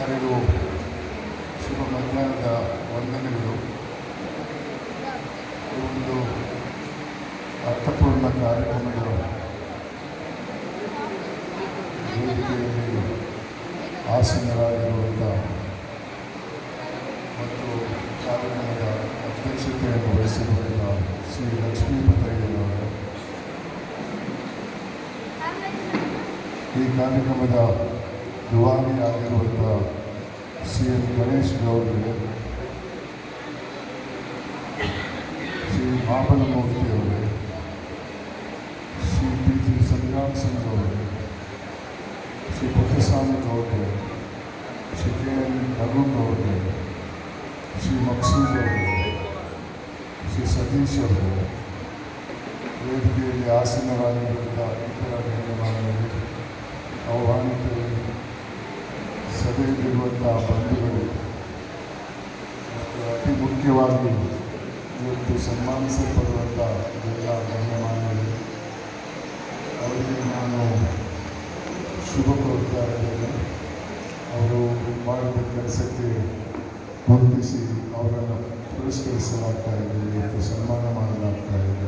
ಎಲ್ಲರಿಗೂ ಶುಭ ಮಧ್ಯಾಹ್ನದ ವಂದನೆಗಳು. ಈ ಒಂದು ಅರ್ಥಪೂರ್ಣ ಕಾರ್ಯಕ್ರಮದ ವೇದಿಕೆಯಲ್ಲಿ ಆಸೀನರಾಗಿರುವಂಥ ಮತ್ತು ಕಾರ್ಯಕ್ರಮದ ಅಧ್ಯಕ್ಷತೆಯನ್ನು ವಹಿಸಿರುವಂಥ ಶ್ರೀ ಲಕ್ಷ್ಮೀಪತಯ್ಯನವರು, ಈ ಕಾರ್ಯಕ್ರಮದ ದುವಾರಿಯಾಗಿರುವಂಥ ಶ್ರೀ ಎನ್ ಗಣೇಶ್ ಗೌಡರಿಗೆ, ಶ್ರೀ ಮಾಪನಮೂರ್ತಿಯವರೇ, ಶ್ರೀ ಪಿ ಜಿ ಸಂಗ್ರಾಮ್ ಸಿಂಗ್ ಅವರೇ, ಶ್ರೀ ಪುಟ್ಟಸ್ವಾಮಿ ಗೌಡ್ರೆ, ಶ್ರೀ ಕೆ ಎನ್ ರಘು ಗೌಡ್ರೆ, ಶ್ರೀ ಮಕ್ಸೂದ್ ಅವರೇ, ಶ್ರೀ ಸತೀಶ್ ಅವರೇ, ವೇದಿಕೆಯಲ್ಲಿ ಆಸೀನರಾಗಿರುವಂಥ ಇತರ ಗಣ್ಯಮಾನ್ಯರು, ಆಹ್ವಾನಿತರು, ಸಭೆಯಲ್ಲಿರುವಂಥ ಬಂಧುಗಳು ಮತ್ತು ಅತಿ ಮುಖ್ಯವಾಗಿ ಇವತ್ತು ಸನ್ಮಾನಿಸಲ್ಪಡುವಂಥ ಎಲ್ಲ ಗಣ್ಯಮಾನ್ಯರು, ಅವರಿಗೆ ನಾನು ಶುಭ ಕೋರ್ತಾ ಇದ್ದೇನೆ. ಅವರು ಮಾಡಿದ ಕೆಲಸಕ್ಕೆ ಗುರುತಿಸಿ ಅವರನ್ನು ಪುರಸ್ಕರಿಸಲಾಗ್ತಾ ಇದೆ, ಇವತ್ತು ಸನ್ಮಾನ ಮಾಡಲಾಗ್ತಾ ಇದೆ.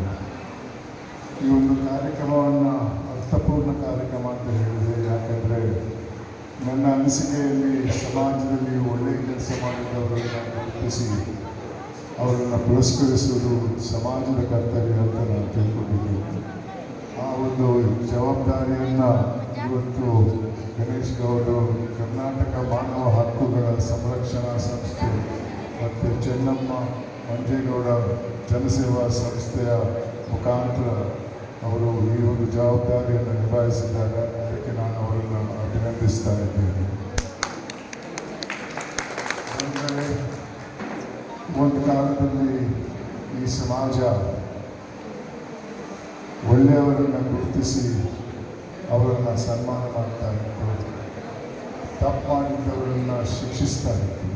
ಈ ಒಂದು ಕಾರ್ಯಕ್ರಮವನ್ನು ಅರ್ಥಪೂರ್ಣ ಕಾರ್ಯಕ್ರಮ ಅಂತ ಹೇಳಿದೆ. ಯಾಕಂದರೆ ನನ್ನ ಅನಿಸಿಕೆಯಲ್ಲಿ ಸಮಾಜದಲ್ಲಿ ಒಳ್ಳೆಯ ಕೆಲಸ ಮಾಡಿದವರನ್ನು ಗುರುತಿಸಿ ಅವರನ್ನು ಪುರಸ್ಕರಿಸುವುದು ಸಮಾಜದ ಕರ್ತವ್ಯ ಅಂತ ನಾನು ತಿಳ್ಕೊಂಡಿದ್ದೀನಿ. ಆ ಒಂದು ಜವಾಬ್ದಾರಿಯನ್ನು ಇವತ್ತು ಗಣೇಶ್ ಗೌಡರು ಕರ್ನಾಟಕ ಮಾನವ ಹಕ್ಕುಗಳ ಸಂರಕ್ಷಣಾ ಸಂಸ್ಥೆ ಮತ್ತು ಚೆನ್ನಮ್ಮ ಮಂಜೇಗೌಡ ಜನಸೇವಾ ಸಂಸ್ಥೆಯ ಮುಖಾಂತರ ಅವರು ಈ ಒಂದು ಜವಾಬ್ದಾರಿಯನ್ನು ನಿಭಾಯಿಸಿದ್ದಾರೆ. ಅದಕ್ಕೆ ನಾನು ಅವರನ್ನು ಅಭಿನಂದಿಸ್ತಾ ಇದ್ದೇನೆ. ಅಂದರೆ ಒಂದು ಕಾಲದಲ್ಲಿ ಈ ಸಮಾಜ ಒಳ್ಳೆಯವರನ್ನು ಗುರುತಿಸಿ ಅವರನ್ನು ಸನ್ಮಾನ ಮಾಡ್ತಾ ಇತ್ತು, ತಪ್ಪು ಮಾಡಿದ್ದವರನ್ನು ಶಿಕ್ಷಿಸ್ತಾ ಇತ್ತು.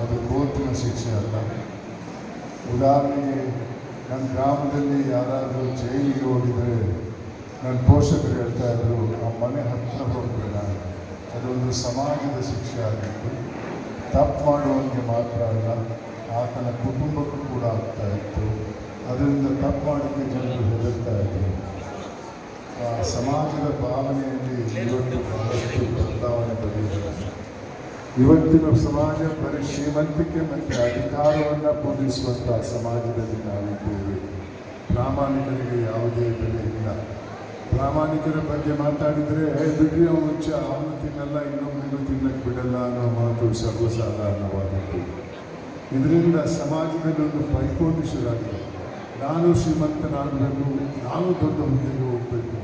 ಅದು ಕೋರ್ಟಿನ ಶಿಕ್ಷೆ ಅಲ್ಲ. ಉದಾಹರಣೆಗೆ ನನ್ನ ಗ್ರಾಮದಲ್ಲಿ ಯಾರಾದರೂ ಜೈಲಿಗೆ ಹೋಗಿದರೆ ನನ್ನ ಪೋಷಕರು ಹೇಳ್ತಾ ಇದ್ದರು, ಆ ಮನೆ ಹತ್ತಿರ ಹೋಗಬೇಡ. ಅದೊಂದು ಸಮಾಜದ ಶಿಕ್ಷೆ ಆಗಿತ್ತು. ತಪ್ಪು ಮಾಡುವವನಿಗೆ ಮಾತ್ರ ಅಲ್ಲ, ಆತನ ಕುಟುಂಬಕ್ಕೂ ಕೂಡ ಆಗ್ತಾ ಇತ್ತು. ಅದರಿಂದ ತಪ್ಪು ಮಾಡೋಕ್ಕೆ ಜನರು ಹೆದರ್ತಾ ಇದ್ದರು. ಆ ಸಮಾಜದ ಭಾವನೆಯಲ್ಲಿ ಇವತ್ತು ಬಹಳಷ್ಟು ಬದಲಾವಣೆ ಬಂದಿದೆ. ಇವತ್ತಿನ ಸಮಾಜ ಬರೀ ಶ್ರೀಮಂತಿಕೆ ಮತ್ತು ಅಧಿಕಾರವನ್ನು ಪೂಜಿಸುವಂಥ ಸಮಾಜದಲ್ಲಿ ನಾವಿದ್ದೇವೆ. ಪ್ರಾಮಾಣಿಕರಿಗೆ ಯಾವುದೇ ಬೆಲೆ ಇಲ್ಲ. ಪ್ರಾಮಾಣಿಕರ ಬಗ್ಗೆ ಮಾತಾಡಿದರೆ ಬಿಡ್ರಿ ಅವನು ಹುಚ್ಚ, ಅವನು ತಿನ್ನಲ್ಲ, ಇನ್ನೊಬ್ಬನಿಗೂ ತಿನ್ನಕ್ಕೆ ಬಿಡಲ್ಲ ಅನ್ನೋ ಮಾತು ಸರ್ವಸಾಧಾರಣವಾದದ್ದು. ಇದರಿಂದ ಸಮಾಜದಲ್ಲಿ ಒಂದು ಪೈಪೋಟಿ ಶುರುವಾಗಿದೆ. ನಾನು ಶ್ರೀಮಂತನಾಗಬೇಕು, ನಾನು ದೊಡ್ಡ ಹುದ್ದೆಗೆ ಹೋಗಬೇಕು.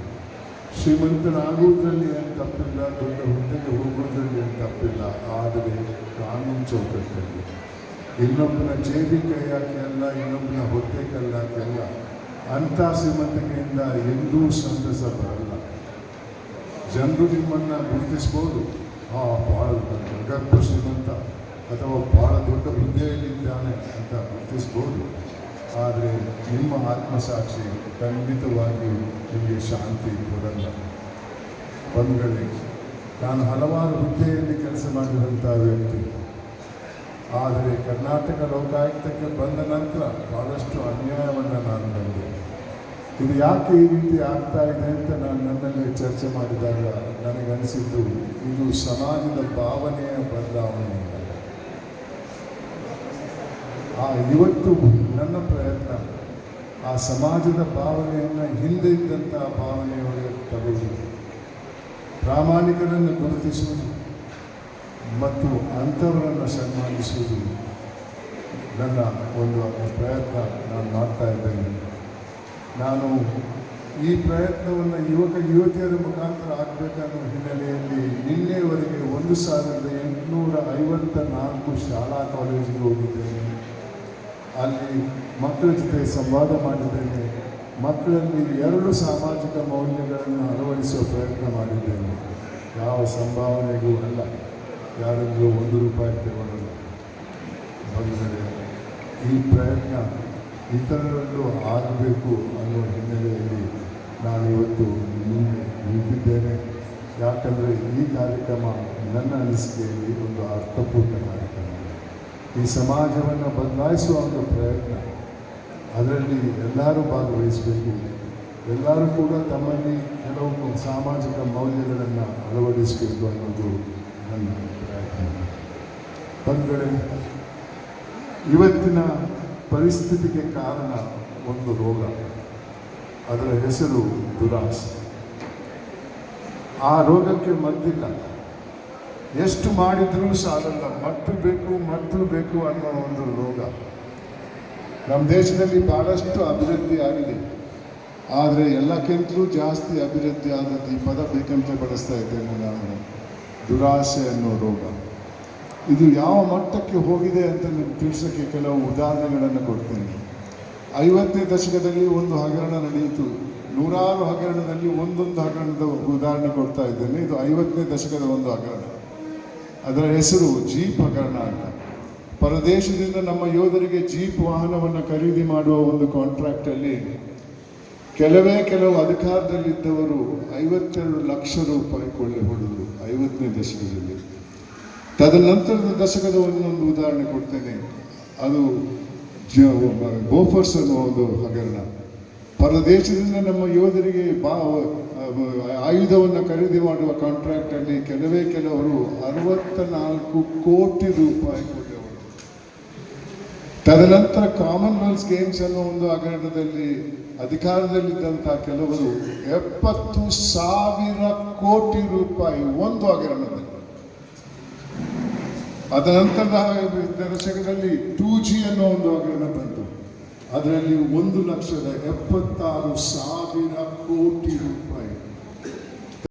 ಶ್ರೀಮಂತನಾಗುವುದರಲ್ಲಿ ಏನು ತಪ್ಪಿಲ್ಲ, ದೊಡ್ಡ ಹುದ್ದೆಗೆ ಹೋಗುವುದರಲ್ಲಿ ಏನು ತಪ್ಪಿಲ್ಲ. ಆದರೆ ಕಾನೂನು ಚೌಕಟ್ಟಲ್ಲಿ ಇನ್ನೊಬ್ಬನ ಜೇಬಿ ಕೈ ಹಾಕಿ ಅಲ್ಲ, ಇನ್ನೊಬ್ಬನ ಹೊಟ್ಟೆ ಕಲ್ಲಾಕಿ ಅಲ್ಲ. ಅಂಥ ಶ್ರೀಮಂತಿಕೆಯಿಂದ ಎಂದೂ ಸಂತಸ ಬರಲ್ಲ. ಜನರು ನಿಮ್ಮನ್ನು ಗುರುತಿಸ್ಬೋದು, ಭಾಳ ಗರ್ಭ ಶ್ರೀಮಂತ ಅಥವಾ ಭಾಳ ದೊಡ್ಡ ಹುದ್ದೆಯಲ್ಲಿದ್ದಾನೆ ಅಂತ ಗುರುತಿಸ್ಬೋದು. ಆದರೆ ನಿಮ್ಮ ಆತ್ಮಸಾಕ್ಷಿ ಖಂಡಿತವಾಗಿ ನಿಮಗೆ ಶಾಂತಿ ಕೊಡಲ್ಲ. ಬಂಧುಗಳೇ, ನಾನು ಹಲವಾರು ಹುದ್ದೆಯಲ್ಲಿ ಕೆಲಸ ಮಾಡಿದಂಥ ವ್ಯಕ್ತಿ. ಆದರೆ ಕರ್ನಾಟಕ ಲೋಕಾಯುಕ್ತಕ್ಕೆ ಬಂದ ನಂತರ ಭಾಳಷ್ಟು ಅನ್ಯಾಯವನ್ನು ನಾನು ಕಂಡೆ. ಇದು ಯಾಕೆ ಈ ರೀತಿ ಆಗ್ತಾ ಇದೆ ಅಂತ ನಾನು ನನ್ನಲ್ಲಿ ಚರ್ಚೆ ಮಾಡಿದಾಗ ನನಗನಿಸಿದ್ದು, ಇದು ಸಮಾಜದ ಭಾವನೆಯ ಬದಲಾವಣೆ. ಇವತ್ತು ನನ್ನ ಪ್ರಯತ್ನ ಆ ಸಮಾಜದ ಭಾವನೆಯನ್ನು ಹಿಂದೆ ಇದ್ದಂಥ ಭಾವನೆಯೊಳಗೆ ತಗೊಳ್ಳುವುದು, ಪ್ರಾಮಾಣಿಕರನ್ನು ಗುರುತಿಸುವುದು ಮತ್ತು ಅಂಥವರನ್ನು ಸನ್ಮಾನಿಸುವುದು ನನ್ನ ಒಂದು ಪ್ರಯತ್ನ ನಾನು ಮಾಡ್ತಾ ಇದ್ದೇನೆ. ನಾನು ಈ ಪ್ರಯತ್ನವನ್ನು ಯುವತಿಯರ ಮುಖಾಂತರ ಆಗಬೇಕನ್ನೋ ಹಿನ್ನೆಲೆಯಲ್ಲಿ ನಿನ್ನೆವರೆಗೆ 1854 ಶಾಲಾ ಕಾಲೇಜಿಗೆ ಹೋಗಿದ್ದೇನೆ. ಅಲ್ಲಿ ಮಕ್ಕಳ ಜೊತೆ ಸಂವಾದ ಮಾಡಿದ್ದೇನೆ. ಮಕ್ಕಳಲ್ಲಿ 2 ಸಾಮಾಜಿಕ ಮೌಲ್ಯಗಳನ್ನು ಅಳವಡಿಸುವ ಪ್ರಯತ್ನ ಮಾಡಿದ್ದೇನೆ. ಯಾವ ಸಂಭಾವನೆಗೂ ಅಲ್ಲ, ಯಾರಿಗೂ 1 ರೂಪಾಯಿ ತಗೊಳ್ಳಲ್ಲ. ಬಂದರೆ ಈ ಪ್ರಯತ್ನ ಇತರರಲ್ಲೂ ಆಗಬೇಕು ಅನ್ನೋ ಹಿನ್ನೆಲೆಯಲ್ಲಿ ನಾನಿವತ್ತು ನಿಂತಿದ್ದೇನೆ. ಯಾಕಂದರೆ ಈ ಕಾರ್ಯಕ್ರಮ ನನ್ನ ಅನಿಸಿಕೆಯಲ್ಲಿ ಒಂದು ಅರ್ಥಪೂರ್ಣ ಕಾರ್ಯಕ್ರಮ. ಈ ಸಮಾಜವನ್ನು ಬದಲಾಯಿಸುವ ಒಂದು ಪ್ರಯತ್ನ, ಅದರಲ್ಲಿ ಎಲ್ಲರೂ ಭಾಗವಹಿಸಬೇಕು. ಎಲ್ಲರೂ ಕೂಡ ತಮ್ಮಲ್ಲಿ ಕೆಲವು ಸಾಮಾಜಿಕ ಮೌಲ್ಯಗಳನ್ನು ಅಳವಡಿಸಬೇಕು ಅನ್ನೋದು ನನ್ನ ಪ್ರಯತ್ನ. ಬಂಧುಗಳೇ, ಇವತ್ತಿನ ಪರಿಸ್ಥಿತಿಗೆ ಕಾರಣ ಒಂದು ರೋಗ, ಅದರ ಹೆಸರು ದುರಾಸೆ. ಆ ರೋಗಕ್ಕೆ ಮದ್ದಿಲ್ಲ. ಎಷ್ಟು ಮಾಡಿದರೂ ಸಾಲಲ್ಲ, ಮಟ್ಟು ಬೇಕು ಅನ್ನೋ ಒಂದು ರೋಗ. ನಮ್ಮ ದೇಶದಲ್ಲಿ ಭಾಳಷ್ಟು ಅಭಿವೃದ್ಧಿ ಆಗಿದೆ, ಆದರೆ ಎಲ್ಲಕ್ಕಿಂತಲೂ ಜಾಸ್ತಿ ಅಭಿವೃದ್ಧಿ ಆದದ್ದು ಈ ಪದ ಬೇಕಂತ ಬಳಸ್ತಾ ಇದ್ದೇನೆ ನಾನು, ದುರಾಸೆ ಅನ್ನೋ ರೋಗ. ಇದು ಯಾವ ಮಟ್ಟಕ್ಕೆ ಹೋಗಿದೆ ಅಂತ ನಿಮ್ಗೆ ತಿಳಿಸೋಕ್ಕೆ ಕೆಲವು ಉದಾಹರಣೆಗಳನ್ನು ಕೊಡ್ತೀನಿ. 50ನೇ ದಶಕದಲ್ಲಿ ಒಂದು ಹಗರಣ ನಡೆಯಿತು. ನೂರಾರು ಹಗರಣದಲ್ಲಿ ಒಂದೊಂದು ಹಗರಣದ ಉದಾಹರಣೆ ಕೊಡ್ತಾ ಇದ್ದೇನೆ. ಇದು 50ನೇ ದಶಕದ ಒಂದು ಹಗರಣ. ಅದರ ಹೆಸರು ಜೀಪ್ ಹಗರಣ ಅಂತ. ಪರದೇಶದಿಂದ ನಮ್ಮ ಯೋಧರಿಗೆ ಜೀಪ್ ವಾಹನವನ್ನು ಖರೀದಿ ಮಾಡುವ ಒಂದು ಕಾಂಟ್ರಾಕ್ಟಲ್ಲಿ ಕೆಲವು ಅಧಿಕಾರದಲ್ಲಿದ್ದವರು 52 ಲಕ್ಷ ರೂಪಾಯಿ ಕೊಳ್ಳೆ ಹೊಡೆದರು 50ನೇ ದಶಕದಲ್ಲಿ. ತದನಂತರದ ದಶಕದ ಒಂದೊಂದು ಉದಾಹರಣೆ ಕೊಡ್ತೇನೆ. ಅದು ಬೋಫರ್ಸ್ ಅನ್ನೋ ಒಂದು ಹಗರಣ. ಪರದೇಶದಿಂದ ನಮ್ಮ ಯೋಧರಿಗೆ ಆಯುಧವನ್ನು ಖರೀದಿ ಮಾಡುವ ಕಾಂಟ್ರಾಕ್ಟಲ್ಲಿ ಕೆಲವರು 64 ಕೋಟಿ ರೂಪಾಯಿ ಕೊಳ್ಳೆ ಹೊಡೆದರು. ತದನಂತರ ಕಾಮನ್ವೆಲ್ತ್ ಗೇಮ್ಸ್ ಅನ್ನೋ ಒಂದು ಹಗರಣದಲ್ಲಿ ಅಧಿಕಾರದಲ್ಲಿದ್ದಂಥ ಕೆಲವರು 70,000 ಕೋಟಿ ರೂಪಾಯಿ ಒಂದು ಹಗರಣದಲ್ಲಿ. ಅದನಂತರದ ದಶಕದಲ್ಲಿ 2G ಅನ್ನೋ ಒಂದು ಹಗರಣ ಬಂತು. ಅದರಲ್ಲಿ 1,76,000